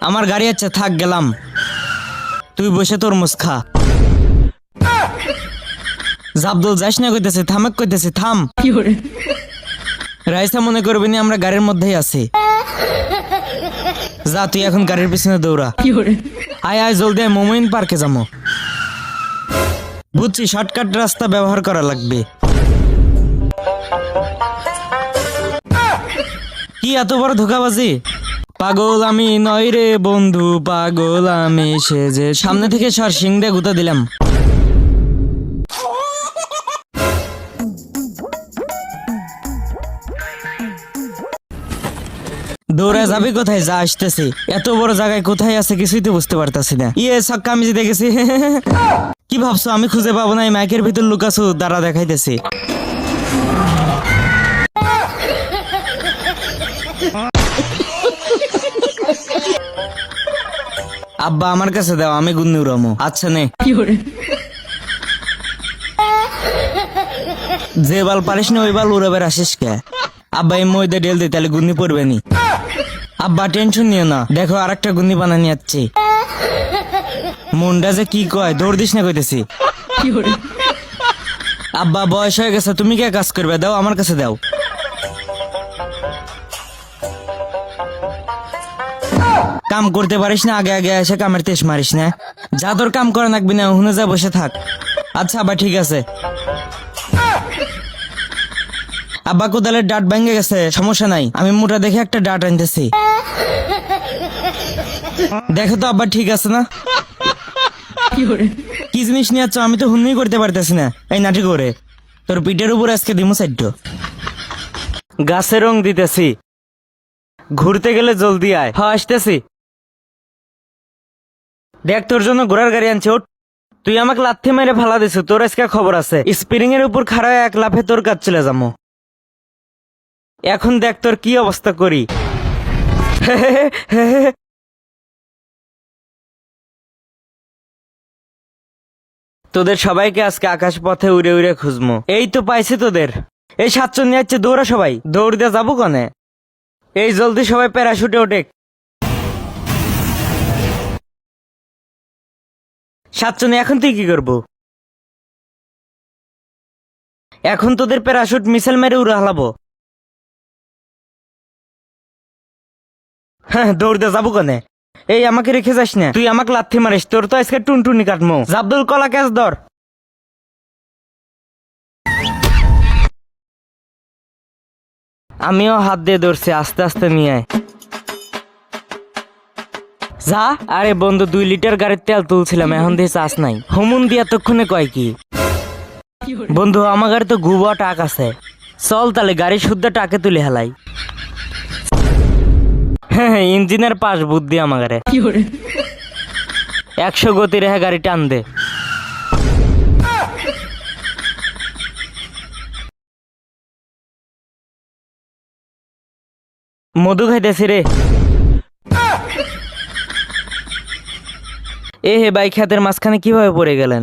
আমার গাড়ি আছে, থাক গেলাম। তুই বসে তোর মুসখা। জাবদুল যাস না কইতেছে, থামেক কইতেছে, থাম। রাইসা মনে করবি না আমরা গাড়ির মধ্যেই আছি। যা তুই এখন গাড়ির পিছনে দৌড়া। আয় আয় জলদি আয়, মোমিন পার্কে যাবো। বুঝছি শর্টকাট রাস্তা ব্যবহার করা লাগবে। কি এত বড় ধোকাবাজি? পাগল আমি নয় রে বন্ধু, পাগল আমি সেজে। সামনে থেকে সর, সিং দিয়ে গুতা দিলাম। দৌড়া যাবি কোথায়? যা আসতেছি। এত বড় জায়গায় কোথায় আছে কিছুই তো বুঝতে পারতাছি না। ইয়ে ছক্কা আমি যে দেখেছি। কি ভাবছো আমি খুঁজে পাবো না? এই মাইকের ভিতর লুকাছো, দাঁড়া দেখাইতেছি। আব্বা আমার কাছে দাও, আমি গুন্নি উড়ামো। আচ্ছা নে। যে বাল পারিস না ওই বাল উড়াবার আসিস কে? আব্বা এই ময়দা ঢেল দে, তাহলে গুন্নি পড়বে নি। আব্বা টেনশন নিও না, দেখো আর একটা গুন্নি বানানি যাচ্ছে। মনটা যে কি কয়, দৌড় দিস না কইতেছি। আব্বা বয়স হয়ে গেছে, তুমি কে কাজ করবে? দাও আমার কাছে দাও। কাম করতে পারিস না, আগে আগে এসে কামের তেজ মারিস না। যা তোর কাম করা লাগবি না, ওখানে যা বসে থাক। আচ্ছা আব্বা ঠিক আছে। আব্বা কোদালের ডাট ভেঙে গেছে, সমস্যা নাই, আমি মোটা দেখে একটা ডাট আনতেছি। দেখো তো আব্বা ঠিক আছে না? কি জিনিস নিয়ে যাচ্ছ? আমি তো হুন্নি করতে পারতেছি না। এই নাটি করে তোর পিঠের উপর আজকে দিমু সাইড। গাছে রং দিতেছি, ঘুরতে গেলে জলদি আয়। হ্যাঁ আসতেছি। দেখ তোর জন্য ঘোড়ার গাড়ি আনছে, ওঠ। তুই আমাকে লাথি মেরে ফালা দিছ, তোর আজকে খবর আছে। স্প্রিং এর উপর খাড়ায় এক লাফে তোর কাজ চলে যাবো। এখন দেখ তোর কি অবস্থা করি। তোদের সবাইকে আজকে আকাশ পথে উড়ে উড়ে খুঁজবো। এই তো পাইছি তোদের। এই 7 নিয়ে যাচ্ছে, দৌড়া সবাই। দৌড় দিয়ে যাবো কনে? এই জলদি সবাই প্যারাশুটে ওঠে। 7 এখন তুই কি করবো? এখন তোদের প্যারাশুট মিসাইল মেরে উড়ে হালাবো। হ্যাঁ দৌড় দিয়ে যাবো কনে? এই আমাকে রেখে যাস না, তুই আমাকে লাথি মারিস, তোর তো আজকে টুনটুনি কাটমো। জাবদুল কলা ক্যাচ ধর। আমিও হাত দিয়ে ধরছি, আস্তে আস্তে নিয়ে আয়। যা। আরে বন্ধু 2 লিটার গাড়ির তেল তুলছিলাম, এখন দিয়ে চাষ নাই। হুমুন দিয়ে এতক্ষণে কয় কি? বন্ধু আমার গাড়ি তো গুবা টাক আছে, চল তাহলে গাড়ি শুদ্ধ টাকে তুলে হেলাই। হ্যাঁ ইঞ্জিনের পাশ বুদ্ধি আমার গাড়ি। 100 গতি রেখে গাড়ি টান দে। মধু খাইতেছি রে। এ হে বাইক হাতের মাঝখানে কিভাবে পড়ে গেলেন?